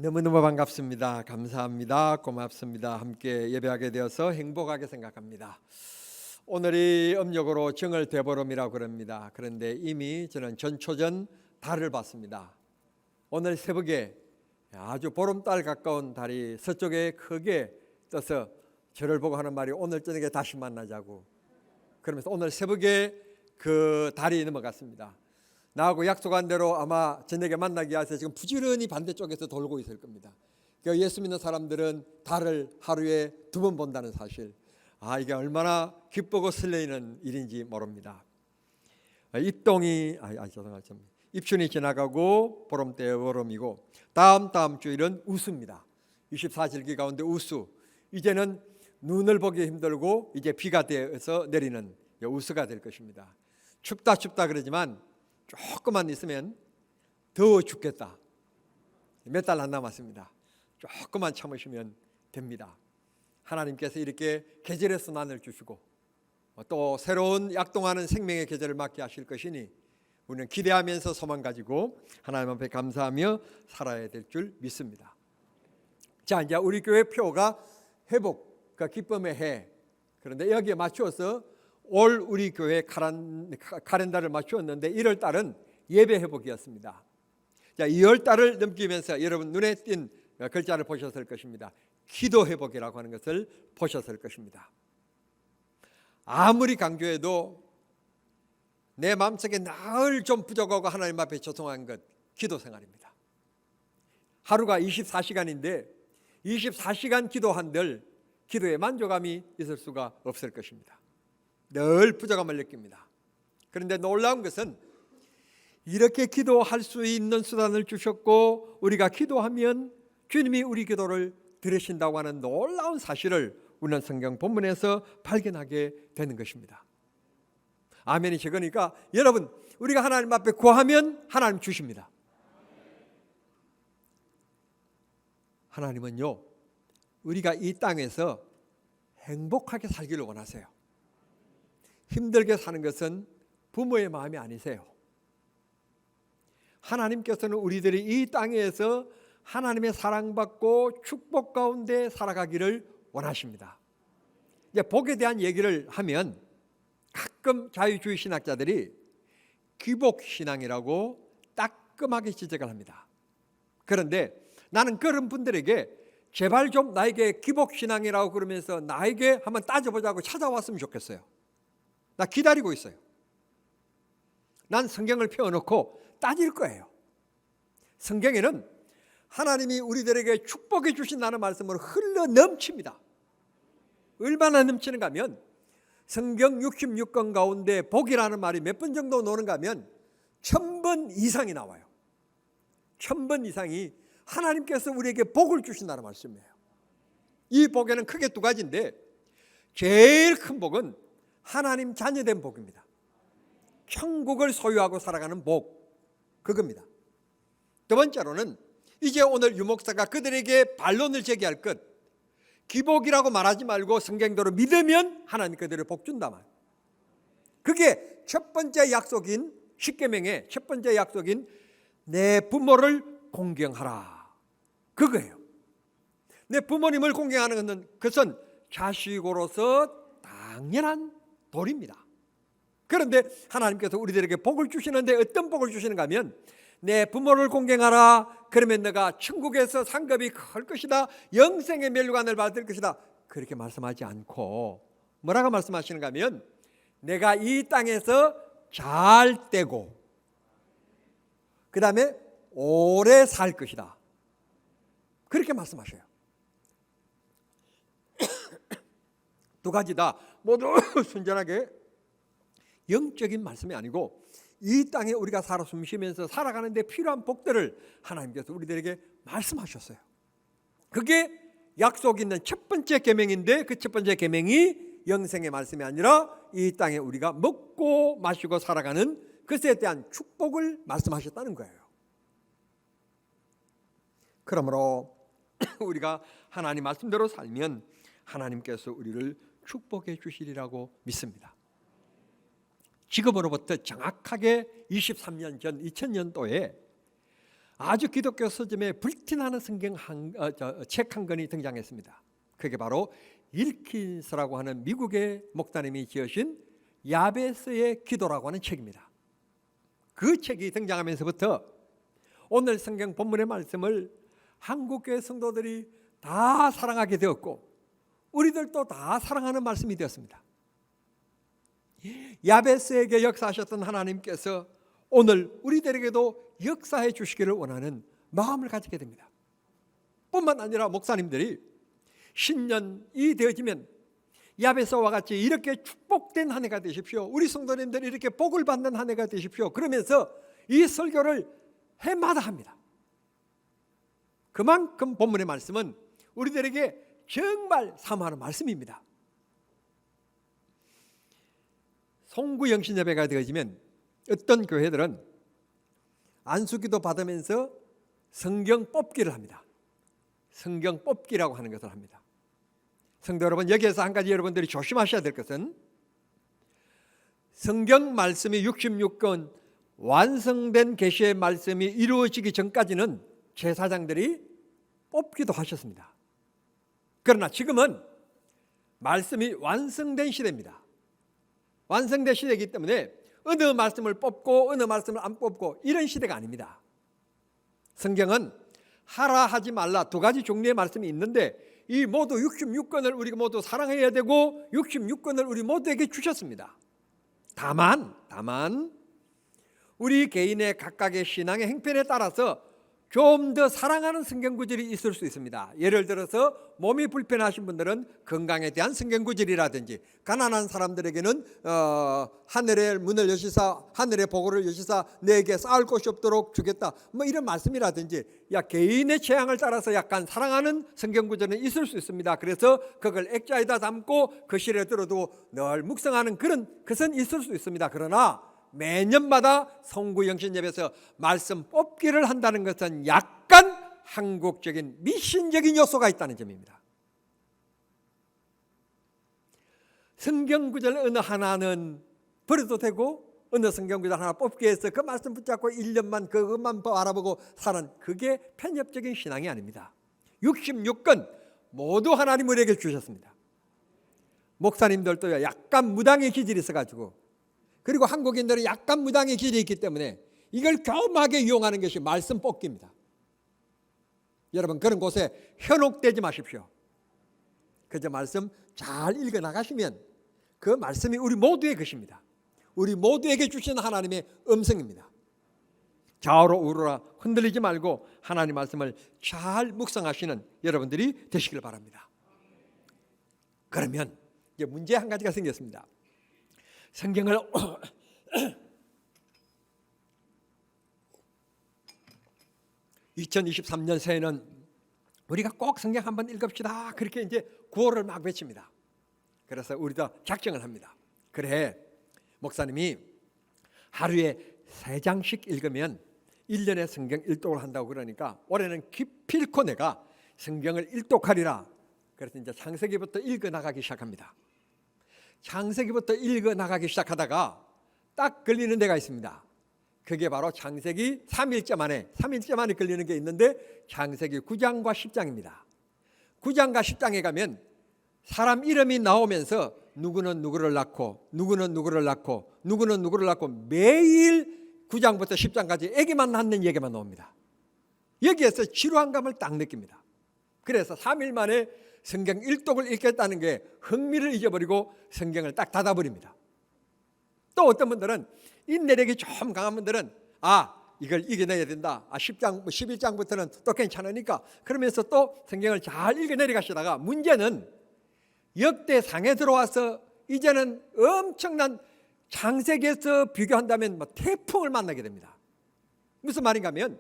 너무너무 반갑습니다. 감사합니다. 고맙습니다. 함께 예배하게 되어서 행복하게 생각합니다. 오늘이 음력으로 정월 대보름이라고 그럽니다. 그런데 이미 저는 전초전 달을 봤습니다. 오늘 새벽에 아주 보름달 가까운 달이 서쪽에 크게 떠서 저를 보고 하는 말이 오늘 저녁에 다시 만나자고, 그러면서 오늘 새벽에 그 달이 넘어갔습니다. 나하고 약속한 대로 아마 저녁에 만나기 위해서 지금 부지런히 반대쪽에서 돌고 있을 겁니다. 예수 믿는 사람들은 달을 하루에 2번 본다는 사실, 이게 얼마나 기쁘고 설레이는 일인지 모릅니다. 입춘이 지나가고 보름대 보름이고 다음 주일은 우수입니다. 24절기 가운데 우수, 이제는 눈을 보기 힘들고 이제 비가 되어서 내리는 우수가 될 것입니다. 춥다 그러지만 조금만 있으면 더워 죽겠다. 몇 달 안 남았습니다. 조금만 참으시면 됩니다. 하나님께서 이렇게 계절의 순환을 주시고 또 새로운 약동하는 생명의 계절을 맞게 하실 것이니 우리는 기대하면서 소망 가지고 하나님 앞에 감사하며 살아야 될 줄 믿습니다. 자, 이제 우리 교회 표가 회복, 그 기쁨의 해. 그런데 여기에 맞추어서 올 우리 교회 카렌다를 맞추었는데 1월 달은 예배 회복이었습니다. 자, 2월 달을 넘기면서 여러분 눈에 띈 글자를 보셨을 것입니다. 기도 회복이라고 하는 것을 보셨을 것입니다. 아무리 강조해도 내 마음속에 늘 좀 부족하고 하나님 앞에 죄송한 것, 기도 생활입니다. 하루가 24시간인데 24시간 기도한들 기도에 만족감이 있을 수가 없을 것입니다. 늘 부족함을 느낍니다. 그런데 놀라운 것은 이렇게 기도할 수 있는 수단을 주셨고 우리가 기도하면 주님이 우리 기도를 들으신다고 하는 놀라운 사실을 우리는 성경 본문에서 발견하게 되는 것입니다. 아멘이 적으니까 여러분, 우리가 하나님 앞에 구하면 하나님 주십니다. 하나님은요, 우리가 이 땅에서 행복하게 살기를 원하세요. 힘들게 사는 것은 부모의 마음이 아니세요. 하나님께서는 우리들이 이 땅에서 하나님의 사랑받고 축복 가운데 살아가기를 원하십니다. 이제 복에 대한 얘기를 하면 가끔 자유주의 신학자들이 기복신앙이라고 따끔하게 지적을 합니다. 그런데 나는 그런 분들에게 제발 좀 나에게 기복신앙이라고 그러면서 나에게 한번 따져보자고 찾아왔으면 좋겠어요. 나 기다리고 있어요. 난 성경을 펴놓고 따질 거예요. 성경에는 하나님이 우리들에게 축복해 주신다는 말씀으로 흘러 넘칩니다. 얼마나 넘치는가 하면 성경 66권 가운데 복이라는 말이 몇 번 정도 나오는가 하면 1000번 이상이 나와요. 1000번 이상이 하나님께서 우리에게 복을 주신다는 말씀이에요. 이 복에는 크게 2가지인데 제일 큰 복은 하나님 자녀된 복입니다. 천국을 소유하고 살아가는 복, 그겁니다. 2번째로는 이제 오늘 유목사가 그들에게 반론을 제기할 것, 기복이라고 말하지 말고 성경대로 믿으면 하나님 그들을 복 준다 말. 그게 첫 번째 약속인 십계명의 첫 번째 약속인 내 부모를 공경하라, 그거예요. 내 부모님을 공경하는 것은 자식으로서 당연한 도리입니다. 그런데 하나님께서 우리들에게 복을 주시는데 어떤 복을 주시는가 하면 내 부모를 공경하라, 그러면 내가 천국에서 상급이 클 것이다, 영생의 멸관을 받을 것이다, 그렇게 말씀하지 않고 뭐라고 말씀하시는가 하면 내가 이 땅에서 잘 되고 그 다음에 오래 살 것이다, 그렇게 말씀하셔요. 2가지 다 모두 순전하게 영적인 말씀이 아니고 이 땅에 우리가 살아 숨쉬면서 살아가는 데 필요한 복들을 하나님께서 우리들에게 말씀하셨어요. 그게 약속 있는 첫 번째 계명인데 그 첫 번째 계명이 영생의 말씀이 아니라 이 땅에 우리가 먹고 마시고 살아가는 것에 대한 축복을 말씀하셨다는 거예요. 그러므로 우리가 하나님 말씀대로 살면 하나님께서 우리를 축복해 주시리라고 믿습니다. 지금으로부터 정확하게 23년 전 2000년도에 아주 기독교 서점에 불티나는 성경 책 한 권이 등장했습니다. 그게 바로 윌킨스라고 하는 미국의 목사님이 지으신 야베스의 기도라고 하는 책입니다. 그 책이 등장하면서부터 오늘 성경 본문의 말씀을 한국교회 성도들이 다 사랑하게 되었고 우리들도 다 사랑하는 말씀이 되었습니다. 야베스에게 역사하셨던 하나님께서 오늘 우리들에게도 역사해 주시기를 원하는 마음을 가지게 됩니다. 뿐만 아니라 목사님들이 신년이 되어지면 야베스와 같이 이렇게 축복된 한 해가 되십시오, 우리 성도님들이 이렇게 복을 받는 한 해가 되십시오, 그러면서 이 설교를 해마다 합니다. 그만큼 본문의 말씀은 우리들에게 정말 사모하는 말씀입니다. 송구영신 예배가 되어지면 어떤 교회들은 안수기도 받으면서 성경 뽑기를 합니다. 성경 뽑기라고 하는 것을 합니다. 성도 여러분, 여기에서 한 가지 여러분들이 조심하셔야 될 것은 성경 말씀이 66권 완성된 계시의 말씀이 이루어지기 전까지는 제사장들이 뽑기도 하셨습니다. 그러나 지금은 말씀이 완성된 시대입니다. 완성된 시대이기 때문에 어느 말씀을 뽑고 어느 말씀을 안 뽑고 이런 시대가 아닙니다. 성경은 하라 하지 말라 두 가지 종류의 말씀이 있는데 이 모두 66권을 우리가 모두 사랑해야 되고 66권을 우리 모두에게 주셨습니다. 다만 우리 개인의 각각의 신앙의 행편에 따라서 좀 더 사랑하는 성경 구절이 있을 수 있습니다. 예를 들어서 몸이 불편하신 분들은 건강에 대한 성경 구절이라든지, 가난한 사람들에게는 하늘의 문을 여시사 하늘의 보고를 여시사 내게 쌓을 곳이 없도록 주겠다, 뭐 이런 말씀이라든지, 개인의 취향을 따라서 약간 사랑하는 성경 구절은 있을 수 있습니다. 그래서 그걸 액자에다 담고 거실에 들어두고 늘 묵상하는 그런 것은 있을 수 있습니다. 그러나 매년마다 송구영신 예배에서 말씀 뽑기를 한다는 것은 약간 한국적인 미신적인 요소가 있다는 점입니다. 성경 구절 어느 하나는 버려도 되고 어느 성경 구절 하나 뽑기 해서 그 말씀 붙잡고 1년만 그것만 알아보고 사는, 그게 편협적인 신앙이 아닙니다. 66권 모두 하나님 우리에게 주셨습니다. 목사님들도 약간 무당의 기질이 있어가지고, 그리고 한국인들은 약간 무당의 기질이 있기 때문에 이걸 겸하게 이용하는 것이 말씀 뽑기입니다. 여러분, 그런 곳에 현혹되지 마십시오. 그저 말씀 잘 읽어 나가시면 그 말씀이 우리 모두의 것입니다. 우리 모두에게 주신 하나님의 음성입니다. 좌우로 우로라 흔들리지 말고 하나님 말씀을 잘 묵상하시는 여러분들이 되시길 바랍니다. 그러면 이제 문제 한 가지가 생겼습니다. 성경을 2023년 새해는 우리가 꼭 성경 한번 읽읍시다, 그렇게 이제 구호를 막 외칩니다. 그래서 우리도 작정을 합니다. 그래, 목사님이 하루에 3장씩 읽으면 1년에 성경 1독을 한다고 그러니까 올해는 기필코 내가 성경을 1독하리라. 그래서 이제 창세기부터 읽어 나가기 시작합니다. 창세기부터 읽어 나가기 시작하다가 딱 걸리는 데가 있습니다. 그게 바로 창세기 3일째 만에 걸리는 게 있는데 창세기 9장과 10장입니다. 9장과 10장에 가면 사람 이름이 나오면서 누구는 누구를 낳고 누구는 누구를 낳고 누구는 누구를 낳고 매일 9장부터 10장까지 애기만 낳는 얘기만 나옵니다. 여기에서 지루한감을 딱 느낍니다. 그래서 3일 만에 성경 1독을 읽겠다는 게 흥미를 잊어버리고 성경을 딱 닫아버립니다. 또 어떤 분들은 인내력이 좀 강한 분들은 이걸 이겨내야 된다. 10장, 11장부터는 또 괜찮으니까 그러면서 또 성경을 잘 읽어내려 가시다가 문제는 역대상에 들어와서 이제는 엄청난 창세기에서 비교한다면 태풍을 만나게 됩니다. 무슨 말인가 하면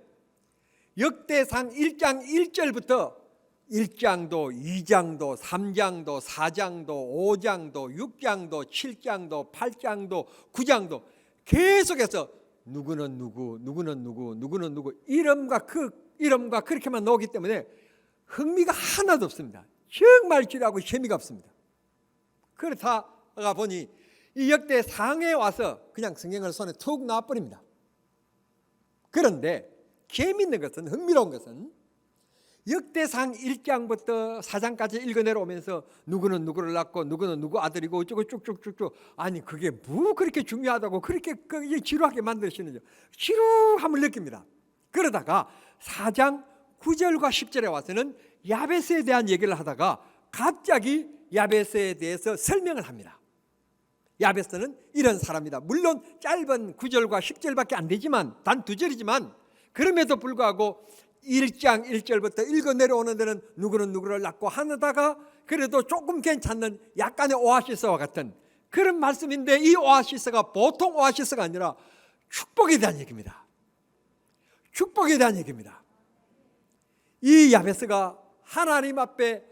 역대상 1장 1절부터 1장도 2장도 3장도 4장도 5장도 6장도 7장도 8장도 9장도 계속해서 누구는 누구 누구는 누구 누구는 누구 이름과 그렇게만 나오기 때문에 흥미가 하나도 없습니다. 정말 지루하고 재미가 없습니다. 그렇다가 보니 이 역대상에 와서 그냥 성경을 손에 툭 놔버립니다. 그런데 재미있는 것은, 흥미로운 것은 역대상 1장부터 4장까지 읽어 내려오면서 누구는 누구를 낳고 누구는 누구 아들이고 어쩌고 쭉쭉쭉쭉, 아니 그게 뭐 그렇게 중요하다고 그렇게 지루하게 만드시는지 지루함을 느낍니다. 그러다가 4장 9절과 10절에 와서는 야베스에 대한 얘기를 하다가 갑자기 야베스에 대해서 설명을 합니다. 야베스는 이런 사람이다. 물론 짧은 9절과 10절밖에 안 되지만, 단 2절이지만 그럼에도 불구하고 1장 1절부터 읽어 내려오는 데는 누구는 누구를 낳고 하다가 그래도 조금 괜찮는 약간의 오아시스와 같은 그런 말씀인데, 이 오아시스가 보통 오아시스가 아니라 축복에 대한 얘기입니다. 축복에 대한 얘기입니다. 이 야베스가 하나님 앞에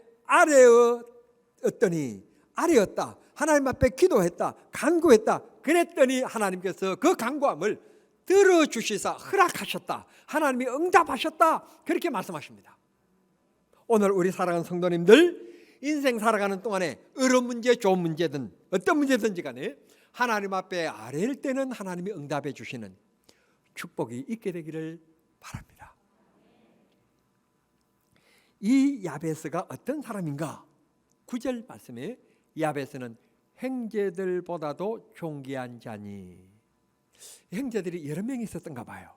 아래였다. 하나님 앞에 기도했다. 간구했다. 그랬더니 하나님께서 그 간구함을 들어주시사 허락하셨다. 하나님이 응답하셨다. 그렇게 말씀하십니다. 오늘 우리 사랑하는 성도님들, 인생 살아가는 동안에 어려운 문제, 좋은 문제든 어떤 문제든지 간에 하나님 앞에 아뢰일 때는 하나님이 응답해 주시는 축복이 있게 되기를 바랍니다. 이 야베스가 어떤 사람인가? 9절 말씀에 야베스는 형제들보다도 존귀한 자니. 형제들이 여러 명이 있었던가 봐요.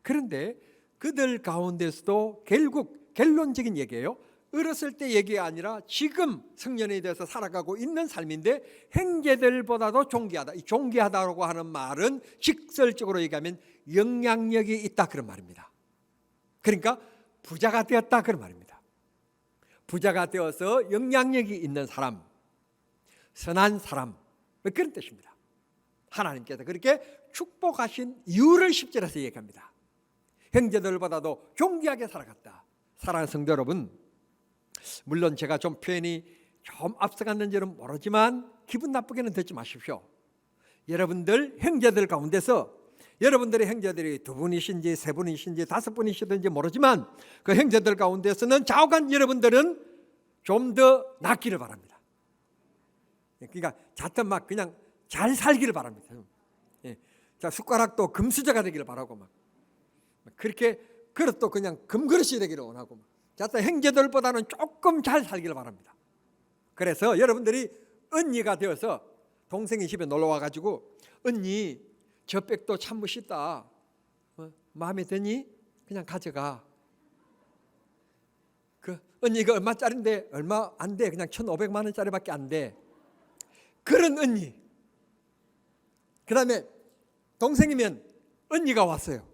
그런데 그들 가운데서도 결국 결론적인 얘기예요. 어렸을 때 얘기가 아니라 지금 성년이 돼서 살아가고 있는 삶인데 형제들보다도 존귀하다. 이 존귀하다고 하는 말은 직설적으로 얘기하면 영향력이 있다, 그런 말입니다. 그러니까 부자가 되었다, 그런 말입니다. 부자가 되어서 영향력이 있는 사람, 선한 사람, 그런 뜻입니다. 하나님께서 그렇게 축복하신 이유를 10절에서 얘기합니다. 형제들보다도 존귀하게 살아갔다. 사랑하는 성도 여러분, 물론 제가 좀 표현이 좀 앞서갔는지는 모르지만 기분 나쁘게는 듣지 마십시오. 여러분들 형제들 가운데서 여러분들의 형제들이 2분이신지 3분이신지 5분이시든지 모르지만 그 형제들 가운데서는 좌우간 여러분들은 좀 더 낫기를 바랍니다. 그러니까 자칫 막 그냥 잘 살기를 바랍니다. 자, 숟가락도 금수저가 되기를 바라고 막 그렇게 그릇도 그냥 금그릇이 되기를 원하고 막 자칫 형제들보다는 조금 잘 살기를 바랍니다. 그래서 여러분들이 언니가 되어서 동생이 집에 놀러 와가지고 언니 저 백도 참 멋있다. 마음에 드니? 그냥 가져가. 그 언니 이거 얼마짜린데? 얼마 안 돼. 그냥 1,500만 원짜리밖에 안 돼. 그런 언니. 그 다음에 동생이면 언니가 왔어요.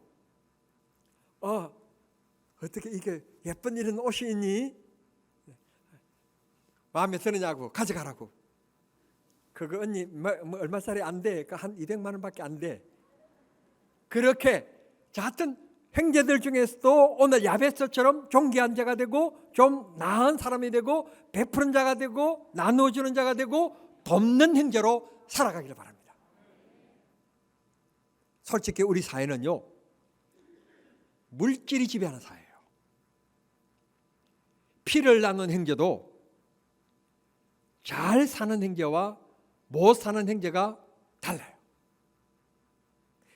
어떻게 이게 예쁜 이런 옷이 있니? 마음에 드느냐고 가져가라고. 그거 언니 얼마짜리 안 돼. 한 200만 원밖에 안 돼. 그렇게 하여튼 형제들 중에서도 오늘 야베스처럼 존귀한 자가 되고 좀 나은 사람이 되고 베푸는 자가 되고 나누어주는 자가 되고 돕는 형제로 살아가기를 바랍니다. 솔직히 우리 사회는요, 물질이 지배하는 사회예요. 피를 나눈 형제도 잘 사는 형제와 못 사는 형제가 달라요.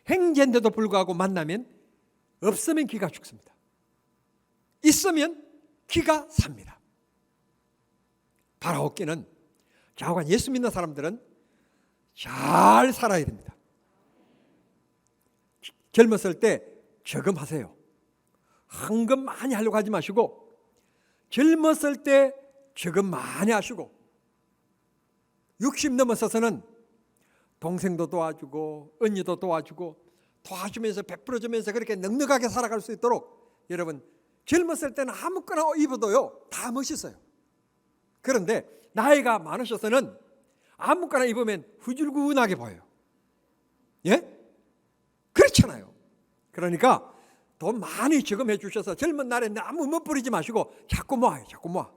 형제인데도 불구하고 만나면 없으면 기가 죽습니다. 있으면 기가 삽니다. 바라옵기는 좌우간 예수 믿는 사람들은 잘 살아야 됩니다. 젊었을 때 저금하세요. 헌금 많이 하려고 하지 마시고 젊었을 때 저금 많이 하시고 60 넘어서서는 동생도 도와주고 언니도 도와주면서 베풀어주면서 그렇게 넉넉하게 살아갈 수 있도록 여러분 젊었을 때는 아무거나 입어도요 다 멋있어요. 그런데 나이가 많으셔서는 아무거나 입으면 후줄근하게 보여요. 예? 그렇잖아요. 그러니까 돈 많이 저금해 주셔서 젊은 날에 아무 멋부리지 마시고 자꾸 모아요. 자꾸 모아.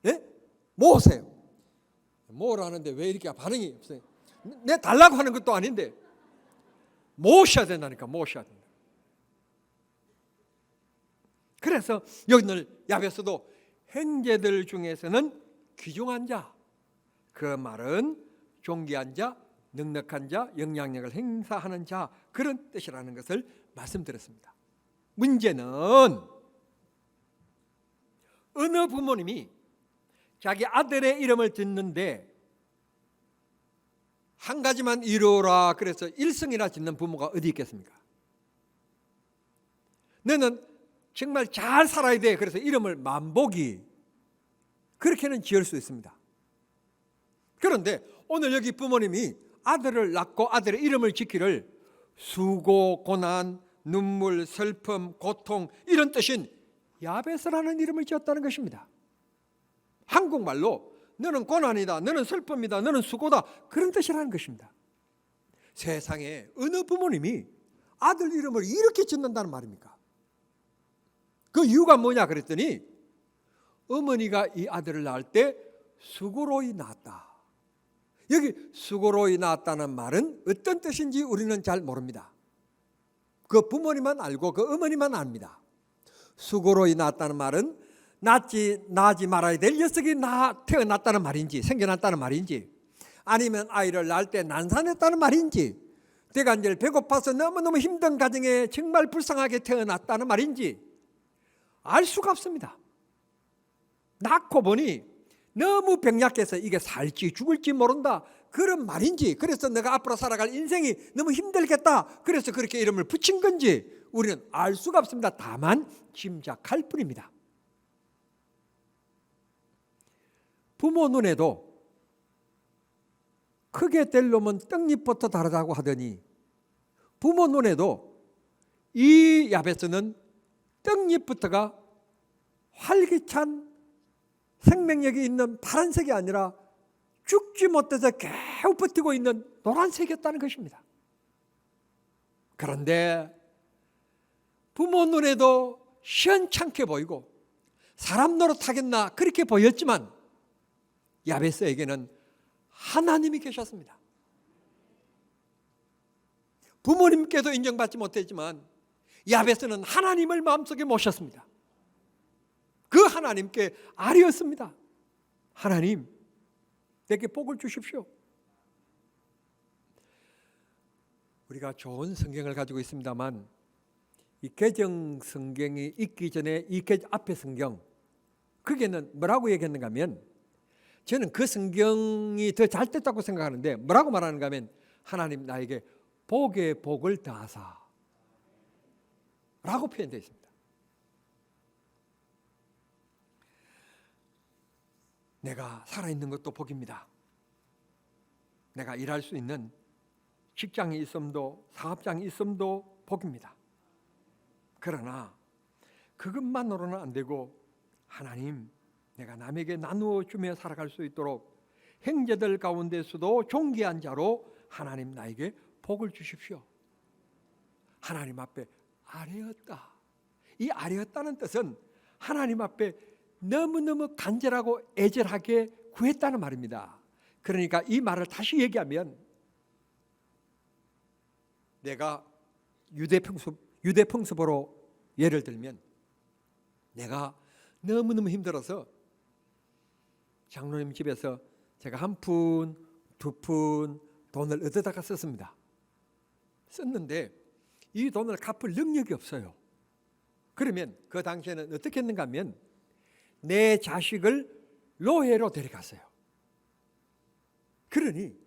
예? 모으세요. 모으라는데 왜 이렇게 반응이 없어요? 내 달라고 하는 것도 아닌데 모셔야 된다니까. 모셔야 된다. 그래서 여기 야베스도 형제들 중에서는 귀중한 자, 그 말은 존귀한 자, 넉넉한 자, 영향력을 행사하는 자, 그런 뜻이라는 것을 말씀드렸습니다. 문제는 어느 부모님이 자기 아들의 이름을 듣는데 한 가지만 이루어라 그래서 일성이라 짓는 부모가 어디 있겠습니까? 너는 정말 잘 살아야 돼 그래서 이름을 만복이 그렇게는 지을 수 있습니다. 그런데 오늘 여기 부모님이 아들을 낳고 아들의 이름을 짓기를 수고, 고난, 눈물, 슬픔, 고통 이런 뜻인 야베스라는 이름을 지었다는 것입니다. 한국말로 너는 고난이다, 너는 슬픔이다, 너는 수고다 그런 뜻이라는 것입니다. 세상에 어느 부모님이 아들 이름을 이렇게 짓는다는 말입니까? 그 이유가 뭐냐 그랬더니 어머니가 이 아들을 낳을 때 수고로이 낳았다. 여기 수고로이 낳았다는 말은 어떤 뜻인지 우리는 잘 모릅니다. 그 부모님만 알고 그 어머니만 압니다. 수고로이 낳았다는 말은 낳지 말아야 될 녀석이 태어났다는 말인지 생겨났다는 말인지 아니면 아이를 낳을 때 난산했다는 말인지 내가 이제 배고파서 너무너무 힘든 가정에 정말 불쌍하게 태어났다는 말인지 알 수가 없습니다. 낳고 보니 너무 병약해서 이게 살지 죽을지 모른다 그런 말인지 그래서 내가 앞으로 살아갈 인생이 너무 힘들겠다 그래서 그렇게 이름을 붙인 건지 우리는 알 수가 없습니다. 다만 짐작할 뿐입니다. 부모 눈에도 크게 될 놈은 떡잎부터 다르다고 하더니 부모 눈에도 이 야베스는 떡잎부터가 활기찬 생명력이 있는 파란색이 아니라 죽지 못해서 계속 버티고 있는 노란색이었다는 것입니다. 그런데 부모 눈에도 시원찮게 보이고 사람 노릇하겠나 그렇게 보였지만 야베스에게는 하나님이 계셨습니다. 부모님께도 인정받지 못했지만 야베스는 하나님을 마음속에 모셨습니다. 그 하나님께 아뢰었습니다. 하나님, 내게 복을 주십시오. 우리가 좋은 성경을 가지고 있습니다만 이 개정 성경이 있기 전에 이 앞에 성경 거기에는 뭐라고 얘기했는가 하면 저는 그 성경이 더 잘 됐다고 생각하는데 뭐라고 말하는가 하면 하나님 나에게 복의 복을 더하사 라고 표현되어 있습니다. 내가 살아있는 것도 복입니다. 내가 일할 수 있는 직장이 있음도 사업장이 있음도 복입니다. 그러나 그것만으로는 안 되고 하나님 내가 남에게 나누어 주며 살아갈 수 있도록 형제들 가운데서도 존귀한 자로 하나님 나에게 복을 주십시오. 하나님 앞에 아뢰었다. 이 아뢰었다는 뜻은 하나님 앞에 너무너무 간절하고 애절하게 구했다는 말입니다. 그러니까 이 말을 다시 얘기하면 내가 유대 풍습으로 예를 들면 내가 너무너무 힘들어서 장로님 집에서 제가 한 푼, 두 푼 돈을 얻어다가 썼습니다. 썼는데 이 돈을 갚을 능력이 없어요. 그러면 그 당시에는 어떻게 했는가 하면 내 자식을 노예로 데려갔어요. 그러니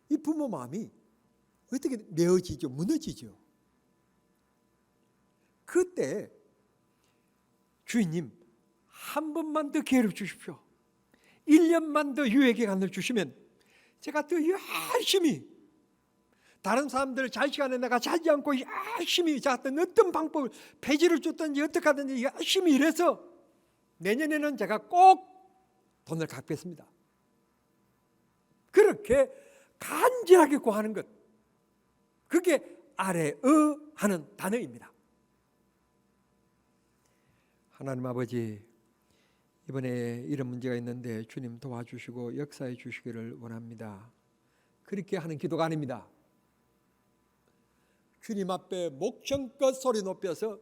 이 부모 마음이 어떻게 메어지죠? 무너지죠. 그때 주인님 한 번만 더 기회를 주십시오. 1년만 더 유예 기간을 주시면 제가 더 열심히 다른 사람들 잘 시간에 내가 자지 않고 열심히 어떤 방법을 폐지를 줬든지 어떻게 하든지 열심히 일해서 내년에는 제가 꼭 돈을 갚겠습니다. 그렇게 간절하게 구하는 것 그게 아뢰어 하는 단어입니다. 하나님 아버지 이번에 이런 문제가 있는데 주님 도와주시고 역사해 주시기를 원합니다. 그렇게 하는 기도가 아닙니다. 주님 앞에 목청껏 소리 높여서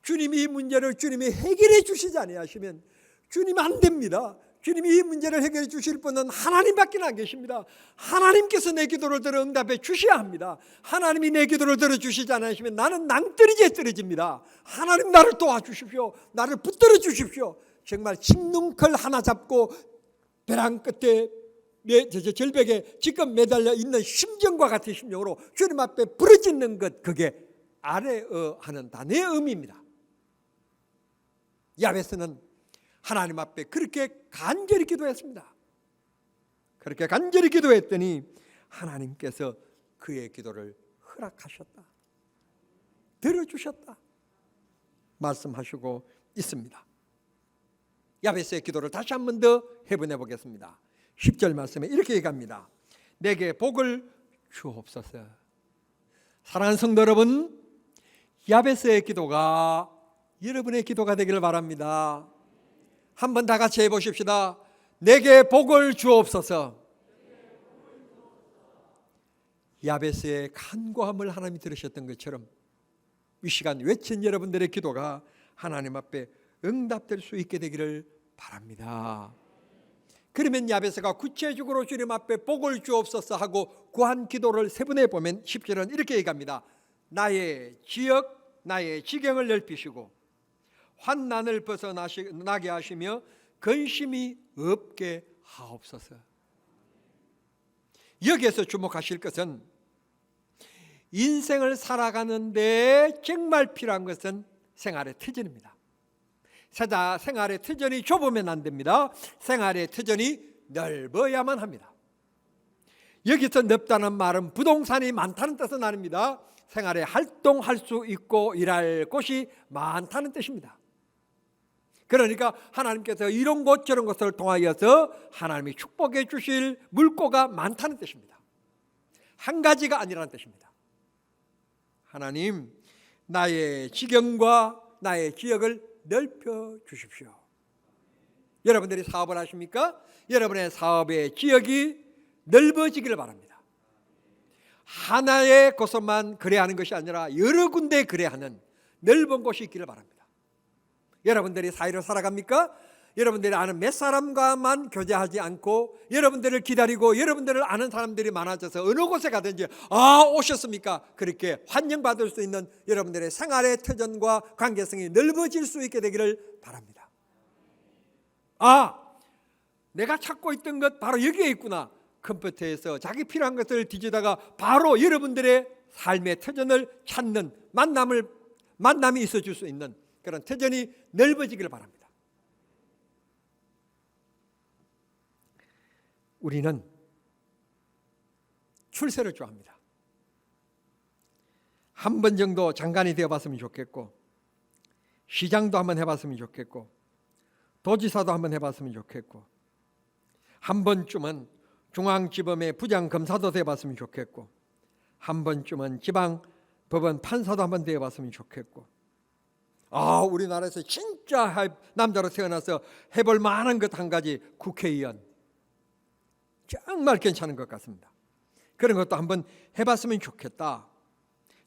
주님이 이 문제를 주님이 해결해 주시지 아니하시면 주님 안 됩니다. 주님이 이 문제를 해결해 주실 분은 하나님밖에 안 계십니다. 하나님께서 내 기도를 들어 응답해 주셔야 합니다. 하나님이 내 기도를 들어주시지 않으시면 나는 낭떠러지에 떨어집니다. 하나님 나를 도와주십시오. 나를 붙들어 주십시오. 정말 칡눈컬 하나 잡고 벼랑 끝에 절벽에 지금 매달려 있는 심정과 같은 심정으로 주님 앞에 부르짖는 것, 그게 아뢰어 하는 단어의 의미입니다. 야베스는 하나님 앞에 그렇게 간절히 기도했습니다. 그렇게 간절히 기도했더니 하나님께서 그의 기도를 허락하셨다, 들어주셨다 말씀하시고 있습니다. 야베스의 기도를 다시 한 번 더 해보내 보겠습니다. 10절 말씀에 이렇게 얘기합니다. 내게 복을 주옵소서. 사랑하는 성도 여러분, 야베스의 기도가 여러분의 기도가 되기를 바랍니다. 한번 다 같이 해보십시다. 내게 복을 주옵소서. 야베스의 간구함을 하나님이 들으셨던 것처럼 이 시간 외친 여러분들의 기도가 하나님 앞에 응답될 수 있게 되기를 바랍니다. 그러면 야베스가 구체적으로 주님 앞에 복을 주옵소서 하고 구한 기도를 세분해 보면 10절은 이렇게 얘기합니다. 나의 지역, 나의 지경을 넓히시고 환난을 벗어나게 하시며 근심이 없게 하옵소서. 여기에서 주목하실 것은 인생을 살아가는데 정말 필요한 것은 생활의 터전입니다. 생활의 터전이 좁으면 안 됩니다. 생활의 터전이 넓어야만 합니다. 여기서 넓다는 말은 부동산이 많다는 뜻은 아닙니다. 생활에 활동할 수 있고 일할 곳이 많다는 뜻입니다. 그러니까 하나님께서 이런 것 저런 것을 통하여서 하나님이 축복해 주실 물꼬가 많다는 뜻입니다. 한 가지가 아니라는 뜻입니다. 하나님, 나의 지경과 나의 지역을 넓혀 주십시오. 여러분들이 사업을 하십니까? 여러분의 사업의 지역이 넓어지기를 바랍니다. 하나의 곳에만 거래하는 것이 아니라 여러 군데 거래하는 넓은 곳이 있기를 바랍니다. 여러분들이 사회를 살아갑니까? 여러분들이 아는 몇 사람과만 교제하지 않고 여러분들을 기다리고 여러분들을 아는 사람들이 많아져서 어느 곳에 가든지 오셨습니까? 그렇게 환영받을 수 있는 여러분들의 생활의 터전과 관계성이 넓어질 수 있게 되기를 바랍니다. 내가 찾고 있던 것 바로 여기에 있구나. 컴퓨터에서 자기 필요한 것을 뒤지다가 바로 여러분들의 삶의 터전을 찾는 만남이 있어질 수 있는 그런 터전이 넓어지기를 바랍니다. 우리는 출세를 좋아합니다. 한 번 정도 장관이 되어봤으면 좋겠고, 시장도 한번 해봤으면 좋겠고, 도지사도 한번 해봤으면 좋겠고, 한 번쯤은 중앙지검의 부장검사도 되어봤으면 좋겠고, 한 번쯤은 지방법원 판사도 한번 되어봤으면 좋겠고, 우리나라에서 진짜 남자로 태어나서 해볼 만한 것 한 가지, 국회의원. 정말 괜찮은 것 같습니다. 그런 것도 한번 해봤으면 좋겠다.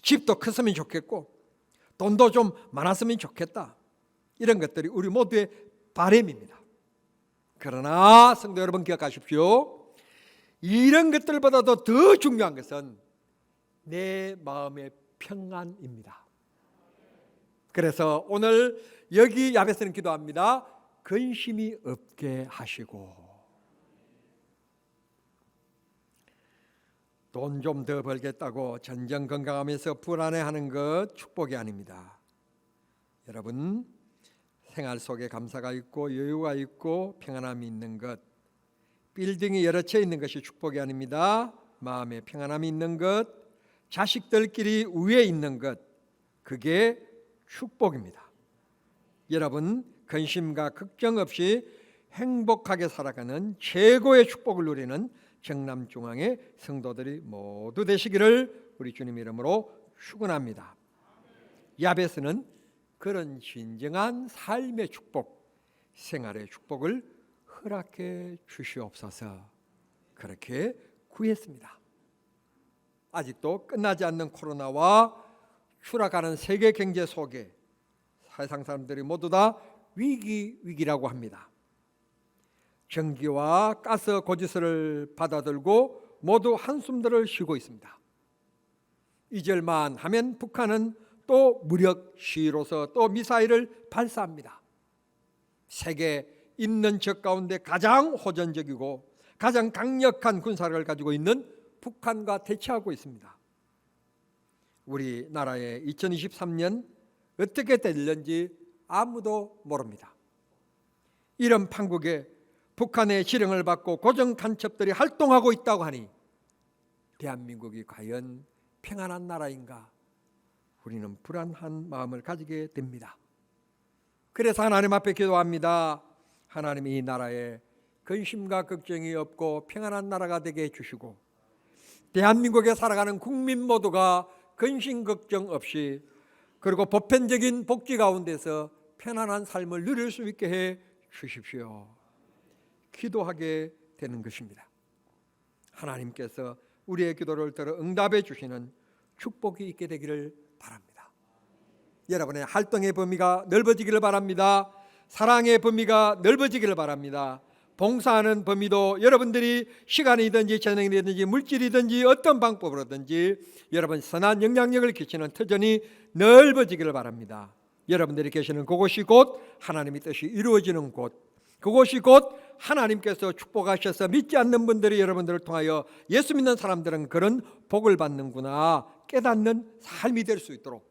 집도 컸으면 좋겠고 돈도 좀 많았으면 좋겠다. 이런 것들이 우리 모두의 바람입니다. 그러나 성도 여러분 기억하십시오. 이런 것들보다도 더 중요한 것은 내 마음의 평안입니다. 그래서 오늘 여기 야베스는 기도합니다. 근심이 없게 하시고, 돈 좀 더 벌겠다고 전전긍긍하면서 불안해하는 것 축복이 아닙니다. 여러분, 생활 속에 감사가 있고 여유가 있고 평안함이 있는 것, 빌딩이 여러 채 있는 것이 축복이 아닙니다. 마음에 평안함이 있는 것, 자식들끼리 우애 있는 것, 그게 축복입니다. 여러분, 근심과 걱정 없이 행복하게 살아가는 최고의 축복을 누리는 정남중앙의 성도들이 모두 되시기를 우리 주님 이름으로 축원합니다. 야베스는 그런 진정한 삶의 축복, 생활의 축복을 허락해 주시옵소서 그렇게 구했습니다. 아직도 끝나지 않는 코로나와 추락하는 세계 경제 속에 세상 사람들이 모두 다 위기라고 합니다. 전기와 가스 고지서를 받아들고 모두 한숨들을 쉬고 있습니다. 잊을만 하면 북한은 또 무력 시위로서 또 미사일을 발사합니다. 세계 있는 적 가운데 가장 호전적이고 가장 강력한 군사력을 가지고 있는 북한과 대치하고 있습니다. 우리나라의 2023년 어떻게 될는지 아무도 모릅니다. 이런 판국에 북한의 지령을 받고 고정 간첩들이 활동하고 있다고 하니 대한민국이 과연 평안한 나라인가? 우리는 불안한 마음을 가지게 됩니다. 그래서 하나님 앞에 기도합니다. 하나님 이 나라에 근심과 걱정이 없고 평안한 나라가 되게 해주시고 대한민국에 살아가는 국민 모두가 근심 걱정 없이 그리고 보편적인 복지 가운데서 편안한 삶을 누릴 수 있게 해 주십시오. 기도하게 되는 것입니다. 하나님께서 우리의 기도를 들어 응답해 주시는 축복이 있게 되기를 바랍니다. 여러분의 활동의 범위가 넓어지기를 바랍니다. 사랑의 범위가 넓어지기를 바랍니다. 봉사하는 범위도 여러분들이 시간이든지 재능이든지 물질이든지 어떤 방법으로든지 여러분 선한 영향력을 끼치는 터전이 넓어지기를 바랍니다. 여러분들이 계시는 그곳이 곧 하나님의 뜻이 이루어지는 곳, 그곳이 곧 하나님께서 축복하셔서 믿지 않는 분들이 여러분들을 통하여 예수 믿는 사람들은 그런 복을 받는구나 깨닫는 삶이 될 수 있도록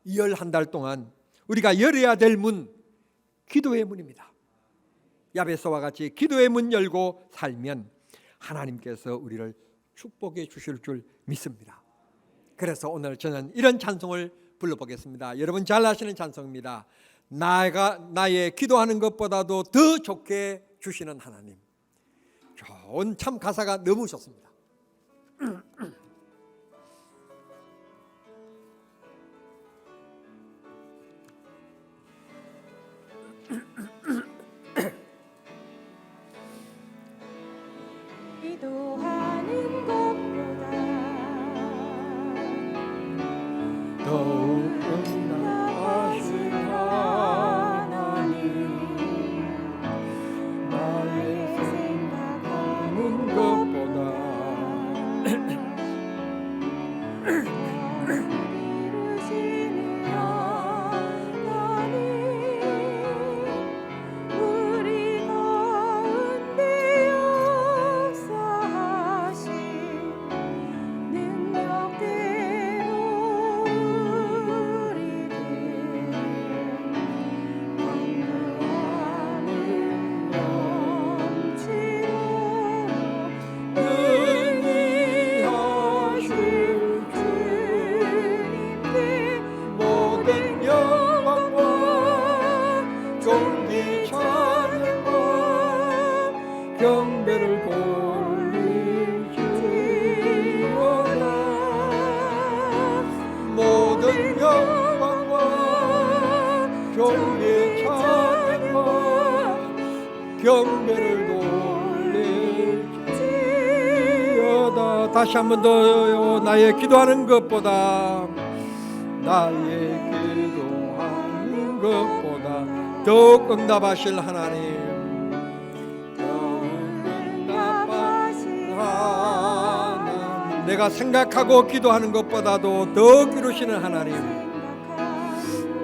이 열 한 달 동안 우리가 열어야 될 문, 기도의 문입니다. 야베스와 같이 기도의 문 열고 살면 하나님께서 우리를 축복해 주실 줄 믿습니다. 그래서 오늘 저는 이런 찬송을 불러보겠습니다. 여러분 잘 아시는 찬송입니다. 나의 기도하는 것보다도 더 좋게 주시는 하나님. 좋은 참 가사가 너무 좋습니다. 기도하는 것보다 더욱 응답하신 하나님 나의 생각하는 것보다 이루시는 하나님 우리 가운데 역사하신 능력대로 우리를 강구하는 넘치도록 능히 하실 주님께 모든 영광과 존귀 찬양과 경배를 돌릴지어다. 모든 영광과 존귀 찬양과 경배를 돌릴지어다. 다시 한 번 더요. 나의 기도하는 것보다 나의 기도하는 것보다 더욱 응답하실 하나님, 더욱 응답하실 하나님, 내가 생각하고 기도하는 것보다도 더욱 이루시는 하나님,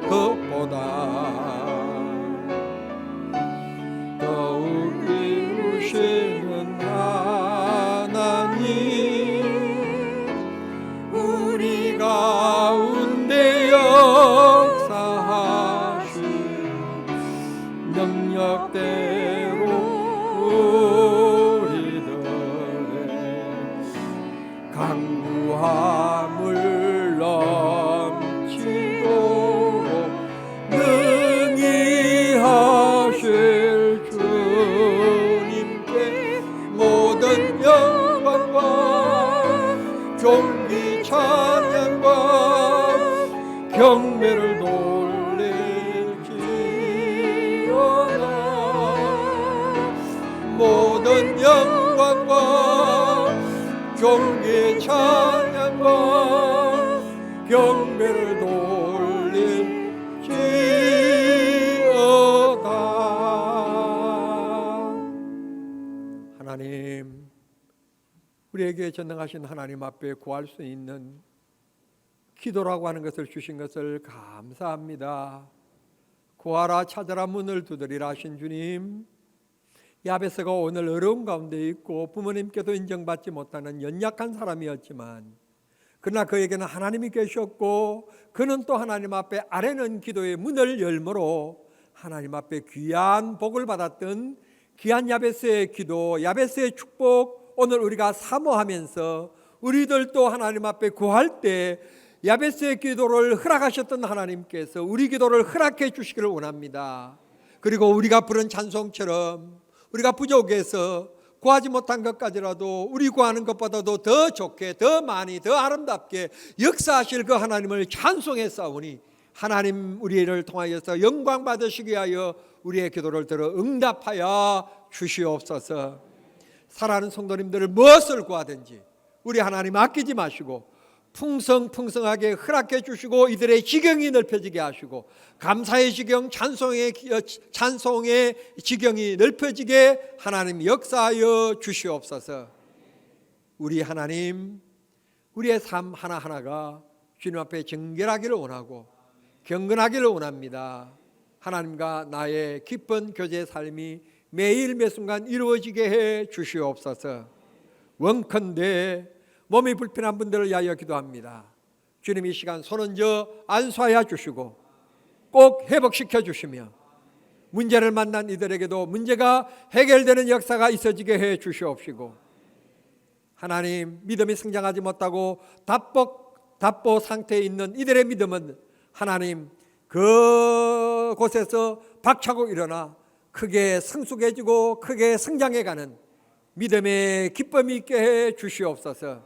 그것보다 더욱 이루시는 하나님 우리 가운데 역사하신 능력대로 우리들의 강구함을 넘치도록 능히 하실 주님께 모든 영광과 존귀 찬양과 경배를 돌릴지어다. 모든 영광과 존귀 찬양과 경배를 돌릴지어다. 우리에게 전능하신 하나님 앞에 구할 수 있는 기도라고 하는 것을 주신 것을 감사합니다. 구하라 찾아라 문을 두드리라 하신 주님, 야베스가 오늘 어려운 가운데 있고 부모님께도 인정받지 못하는 연약한 사람이었지만 그러나 그에게는 하나님이 계셨고 그는 또 하나님 앞에 아뢰는 기도의 문을 열므로 하나님 앞에 귀한 복을 받았던 귀한 야베스의 기도, 야베스의 축복, 오늘 우리가 사모하면서 우리들도 하나님 앞에 구할 때 야베스의 기도를 허락하셨던 하나님께서 우리 기도를 허락해 주시기를 원합니다. 그리고 우리가 부른 찬송처럼 우리가 부족해서 구하지 못한 것까지라도 우리 구하는 것보다도 더 좋게, 더 많이, 더 아름답게 역사하실 그 하나님을 찬송해 싸우니 하나님 우리를 통하여서 영광 받으시기 위하여 우리의 기도를 들어 응답하여 주시옵소서. 사랑하는 성도님들을 무엇을 구하든지 우리 하나님 아끼지 마시고 풍성풍성하게 허락해 주시고 이들의 지경이 넓혀지게 하시고 감사의 지경, 찬송의 지경이 넓혀지게 하나님 역사하여 주시옵소서. 우리 하나님, 우리의 삶 하나하나가 주님 앞에 정결하기를 원하고 경건하기를 원합니다. 하나님과 나의 깊은 교제의 삶이 매일 매순간 이루어지게 해 주시옵소서. 원컨대 몸이 불편한 분들을 위하여 기도합니다. 주님 이 시간 손 얹어 안수하여 주시고 꼭 회복시켜 주시며 문제를 만난 이들에게도 문제가 해결되는 역사가 있어지게 해 주시옵시고 하나님 믿음이 성장하지 못하고 답보 상태에 있는 이들의 믿음은 하나님 그곳에서 박차고 일어나 크게 성숙해지고 크게 성장해가는 믿음의 기쁨이 있게 해 주시옵소서.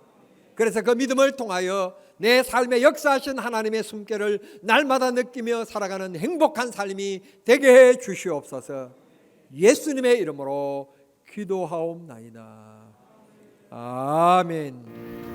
그래서 그 믿음을 통하여 내 삶에 역사하신 하나님의 숨결을 날마다 느끼며 살아가는 행복한 삶이 되게 해 주시옵소서. 예수님의 이름으로 기도하옵나이다. 아멘.